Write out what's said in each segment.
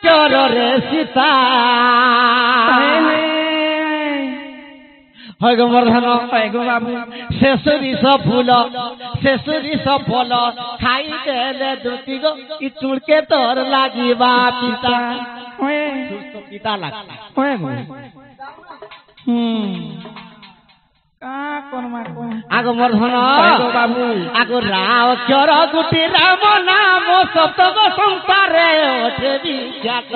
চররে সীতা হয় গো মর্ধন হয় গো বাবু শেষরি সব ফুল শেষরি সব ফল খাই দেলে দুটি গো ই চুড়কে তোর লাগিবা পিতা পিতা লাগছে আগ মর্ধন বাবু আগ রাও চর গুটি রাম নাম সপ্তক সংসারে ওঠে বিখ্যাত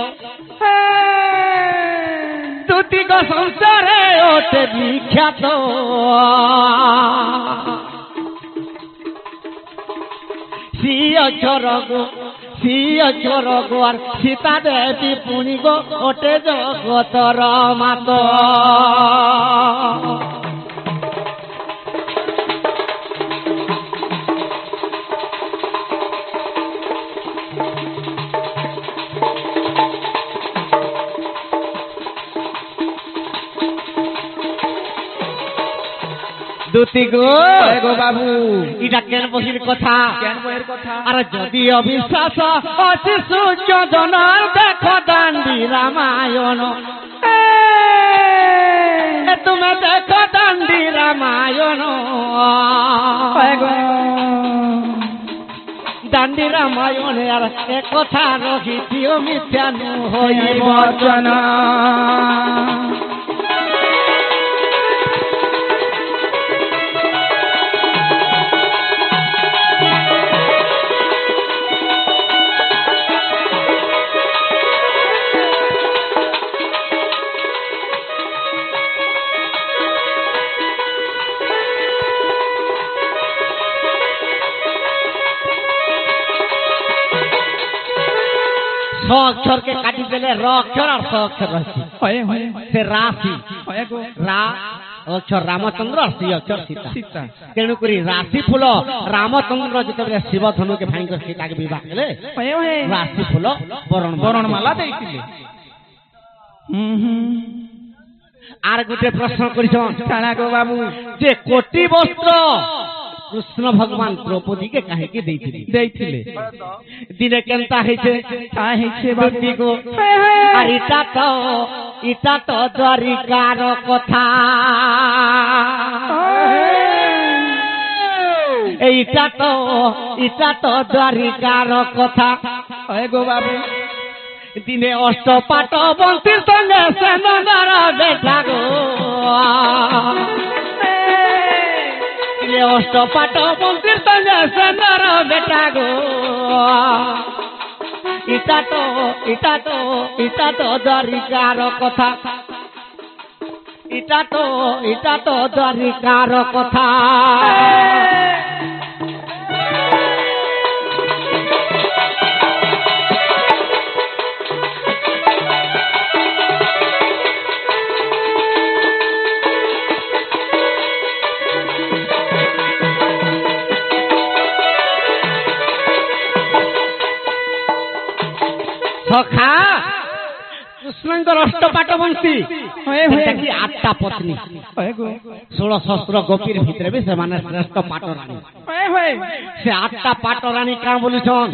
দুটিক সংসারে ওঠে বিখ্যাত সিও চর গো সিও চর গো আর সীতা দেবী পুনি গো ওঠে জগতর মাত দুতি গো বাবু এটা কেন বহির কথা আর যদি অবিশ্বাস অতি সূর্য জনার দেখো দাণ্ডি রামায়ণ তুমি দেখো দাণ্ডি রামায়ণ দাণ্ডি রামায়ণে আর এ কথা রহিতিও মিথ্যানু হইব বচনা अक्षर के काटी देले र अक्षर और स अक्षर रहती से राशि रा अक्षर रामचंद्र और सी अक्षर सीता तेणु करी राशि फूल रामचंद्र जिते शिव धनु के भाई सीता के विवाह कले राशि फूल बरणमाला देइतिले आर गुटे प्रश्न करिछन काना गो बाबू जे कोटि वस्त्र कृष्ण भगवान द्रौपदी के काहे के देइथिले दिने केनता हेछे बाबी को আর इटा तो द्वारिकार कथा इटा तो द्वारिकार कथा गो बाबू दिने अष्टपाट बंती संगे सेनर बेटा गो अष्टपाट मंदिर संगे सेनर बेटा गो इटा तो द्वारिकार कथा इटा तो द्वारिकार कथा सखा कृष्णंकर अष्टपाट बंशी कि 8टा पत्नी 16 सहस्र गोपीर भितर भी से माने श्रेष्ठ पाटरानी से 8टा पाटरानी का बोलुछन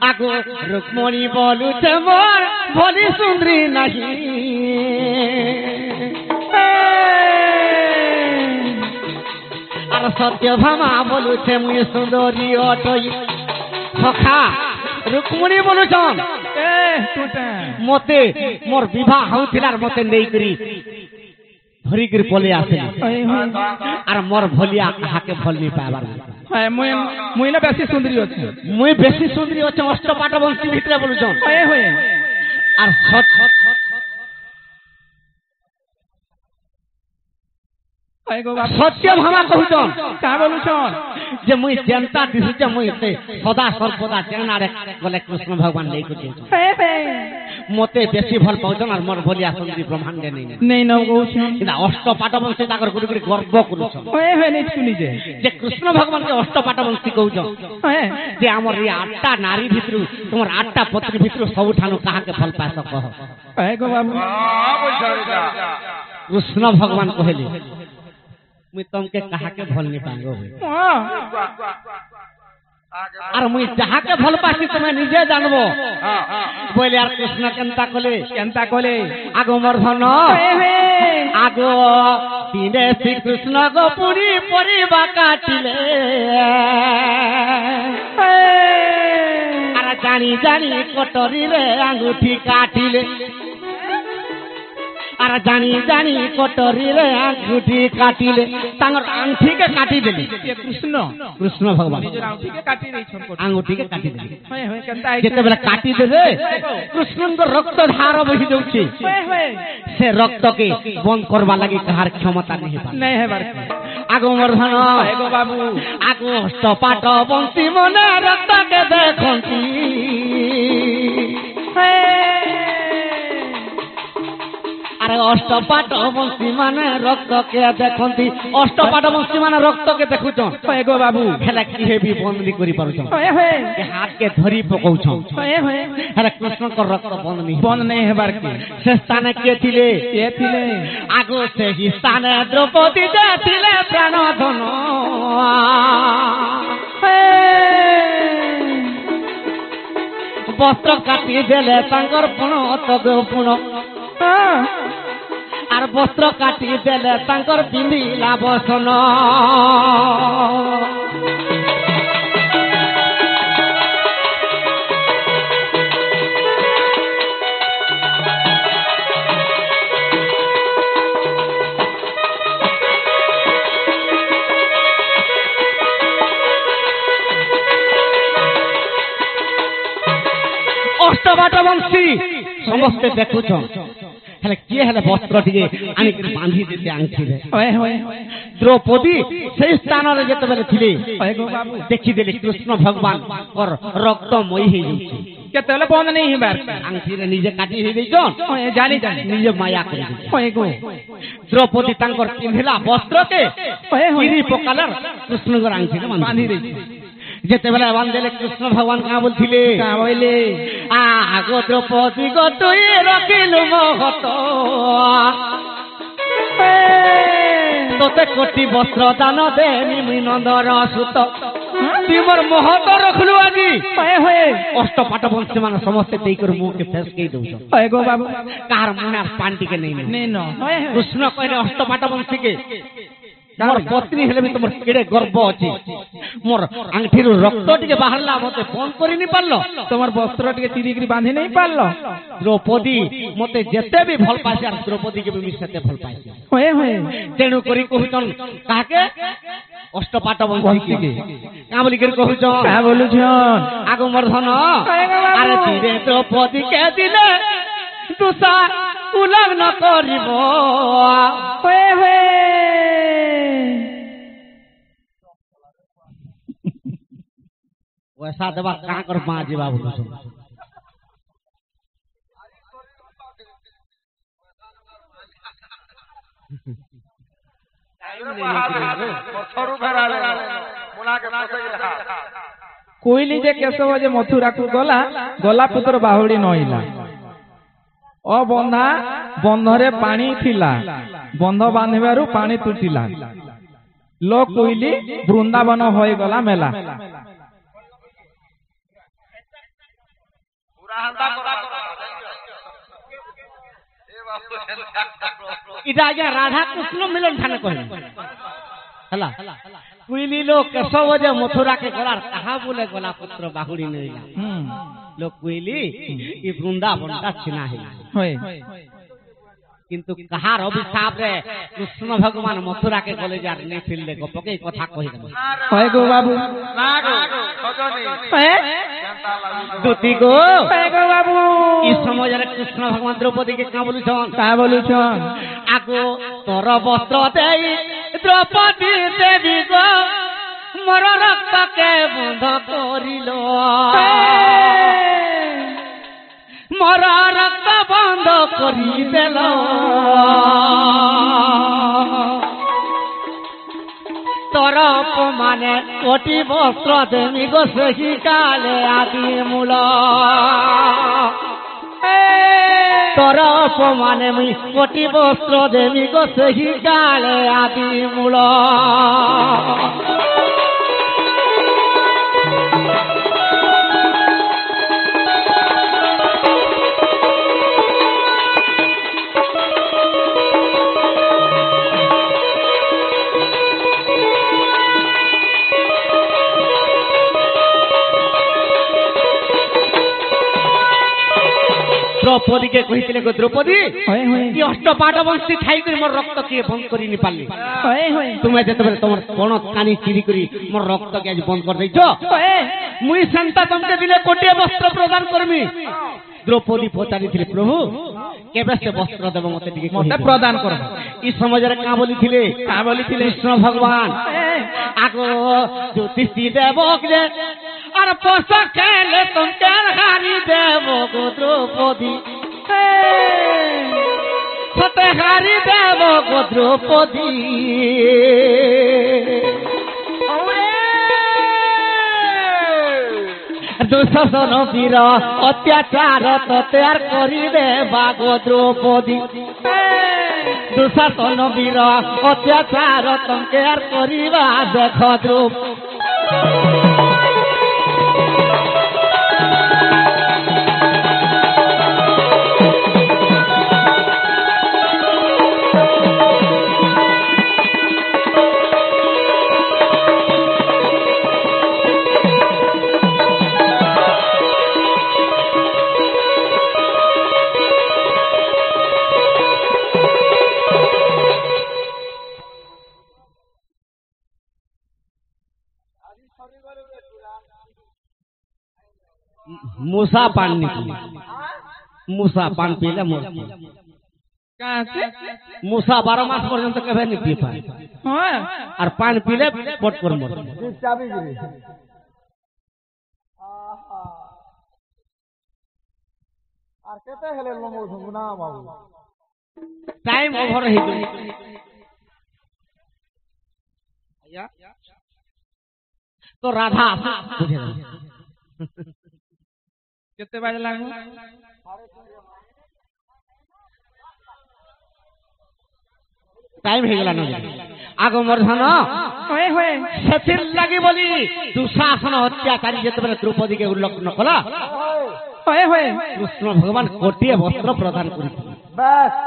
आगो रुक्मणी बोलुछे मोर भोली सुंदरी नहीं और सत्यभामा बोलुछे मुई सुंदरी अटई सखा रुक्मणी बोलुछन मते मोर विवाह होथिलार मते नेई करी धरी कर पले आसे आर मोर भलिया हाके भल नहीं पाबार मुई ना बेसी सुंदरी अछि मुई बेसी सुंदरी अछि अष्टपाट वंशी भितरे बोलुछन आर सत्य भामा कहूछन का बोलुछन जे मुई जनता दिसुचे मुई से सदा सर्वदा जेनारे गले कृष्ण भगवान नै कुछ मते बेसी भल पाउछन और मोर भलिया सुंदरी ब्रह्मांडे नै न कहूछन इना अष्टपाट वंशी ताकर गुडी गुडी गर्व करूछन नै सुनी जे कृष्ण भगवान के अष्टपाट वंशी कहूछन जे हमर ये 8टा नारी भितरु तुमर 8टा पत्नी भितरु सबठानु कहा के भल पास कह गो बाबू कृष्ण भगवान कहले मुई तुमके कहा के भल नहीं पांगो আর মুই যাহাকে ভাল পাইছি তুমি নিজে জানবো বলে আর কৃষ্ণ কেনতা কলে আগো মোর ধন আগো দিনে শ্রীকৃষ্ণ গো পুরী পরিবা কাটিলে আর জানি জানি কটরি রে আঙ্গুঠি কাটিলে আর জানি জানি কটরি রে আঙ্গুঠি কাটিলে তাঙ্গর আংঠিকে কাটি দেলি কৃষ্ণ কৃষ্ণ ভগবান আঙ্গুঠিকে কাটি দেলি যেତେବେଳେ কাটি দেবে কৃষ্ণଙ୍କର রক্ত ধার বহি যাଉଛି সে রক্তকে বন্ধ করবা লাগি কাহার ক্ষমতা নাই হেবার আগো মোর ধন এগো বাবু আগো অষ্টপাট বন্তি মনে রক্তকে দেখন্তি আরে অষ্টপাট বংশী মানে রক্তকে দেখন্তি অষ্টপাট বংশী মানে রক্তকে দেখুছন এগো বাবু হেলা কি হেবি বন্দী করি পারুছন হাতকে ধরি পকাউছন হেলা কৃষ্ণଙ୍କର রক্ত বন্ধ নেই হেবার কি সে স্থানে কে ଥିଲେ আগো সেই স্থানে দ্রৌপদী যে ଥିଲେ প্রাণ ধন বস্ত্র কাটি দেলে তাঙ্কর পুণ তগ পুণ আর বস্ত্র কাটি দেলে তাঙ্কর পিন্ধিলা বসন অষ্টবাট বংশী সমস্তে দেখুছ হেলে কিଏ ହେଲେ ବସ୍ତ୍ର ଟିକେ ଆଣିକି ବାନ୍ଧି ଦେଲେ ଆଙ୍ଖିରେ ଦ୍ରୌପଦୀ ସେଇ ସ୍ଥାନରେ ଯେତେବେଳେ ଥିଲେ ଦେଖିଦେଲେ କୃଷ୍ଣ ଭଗବାନଙ୍କର ରକ୍ତମୟୀ ହେଇଯାଉଛି କେତେବେଳେ ବନ୍ଦ ନେଇ ହେବାର ଆଙ୍ଖିରେ ନିଜେ କାଟି ହେଇଯାଇଛନ୍ ଜାଣି ଜାଣି ନିଜେ ମାୟା କରି ଦ୍ରୌପଦୀ ତାଙ୍କର ପିନ୍ଧିଲା ବସ୍ତ୍ରକେ ଚିରି ପକାଲା କୃଷ୍ଣଙ୍କର ଆଙ୍ଖିରେ ବାନ୍ଧି ଦେଇଛି যেতেবেলা বান্ধলে কৃষ্ণ ভগবান কা বলছিলে আগো দ্রৌপদী গো তুই রখিলু মহত তোতে কোটি বস্ত্র দান দে নিমি নন্দর সুত তুই মোর মহত রখলু আজি অষ্টপাট বংশী মানে সমস্তে দেই করে মুখে ফেসকেই দউছ গো বাবু কার মনে পান্টিকে নেই কৃষ্ণ কইলে অষ্টপাট বংশীকে মোর পত্নী হেলে বি তোমার কেড়ে গর্ব আছে মোর আংঠির রক্ত টিকে বাহারলা মতে ফোন করি নি পারলো তোমার বস্ত্র টিকে চিরিগিরি বাঁধি নেই পারলো দ্রৌপদী মতে যেতে বি ভাল পাইছে আর দ্রৌপদীকে বি মিশতে ভাল পাইছে তেণু করি কহুছন কাকে অষ্টপাট বংশীকে কা বলি করে কহুছন কা বলুছন আগো মোর ধন আরে দিরে দ্রৌপদীকে দিলে তুষা উলগ্ন করিব वैसा दबा कहाँ कर बाजी बाबू कोइली जे केशव जे मथुरा को गला गला पुत्र बाहुड़ी नइला ओ बंधा बंधरे पानी थिला बंध बांधिबारु पानी तुटिला लो कोइली वृंदावन होय गला मेला इटा आज्ञा राधा कृष्ण मिलन ठाने कहे हला कुइली लोग केशव जे मथुरा के गला कहा बोले गला पुत्र बाहुड़ी नइला लोग कुइली ई वृंदावनटा छिना है किंतु कहार अभिशाप रे कृष्ण भगवान मथुरा के गले जार ने फिरले गपके कथा कहि दे होय गो बाबू ना गो खजनी दुती गो होय गो बाबू ई समय रे कृष्ण भगवान द्रौपदी के का बोलुछन आगो तोर वस्त्र देई द्रौपदी देवी गो मोर रक्त के बंध करिलो मोर रक्त बंध करी देल तोर अपमाने कोटी वस्त्र देमी गो सही काले आदि मूल तोर अपमाने मुई कोटी वस्त्र देमी गो सही काले आदि मूल দ্রৌপদীকে কহিছিলে গো দ্রৌপদী হয় হয় কি অষ্টপাটবংশী ঠাই করে মোর রক্ত কে বন্ধ করি নি পারলি হয় হয় তুমি যেতেবেলে তোমার পণত কানি চিরি করি মোর রক্ত কে আজ বন্ধ করে দিয়েছ হয় মুই সেন্তা তোমাকে দিলে কোটিয়ে বস্ত্র প্রদান করমি দ্রৌপদী পচারিছিলে প্রভু কেবে সে বস্ত্র দেব মতে টিকে মতে প্রদান করব এই সমাজের কা বলিছিলে কৃষ্ণ ভগবান আগো জ্যোতিষী দেব যে আর পোষক খেলে তোমাকে হারি দেব গো দ্রৌপদী সতে হারি দেব গো দ্রৌপদী দুঃশাসন বীর অত্যাচার তোতে আর করি দেবা গো দ্রৌপদী দুঃশাসন বীর অত্যাচার তোমাকে আর করিবা দেখ দ্রৌপদী मूसा पान निकली मूसा पान पीले मूसा 12 मास पर्यंत कभी नहीं पी पाए और पान पीले पट पर मर टाइम ओवर ही तो राधा बुझे केते बाजे लागू टाइम हे गेला न आगो मर्धन होय होय सेथिर लागि बोली दुशासन अत्याचारी जेतबे द्रौपदी के उल्लंघन कला होय होय कृष्ण भगवान कोटिए वस्त्र प्रदान करि बस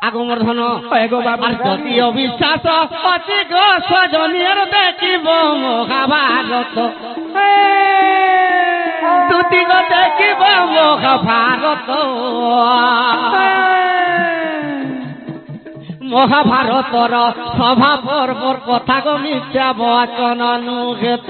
आगो मर्धन होय गो बाबा जति अविश्वास अति गो सजनियर देखिब महाभारत तुति गो देखिब महाभारत মহাভারতর সভা পর্বর কথা গো মিথ্যা বচন নুগেত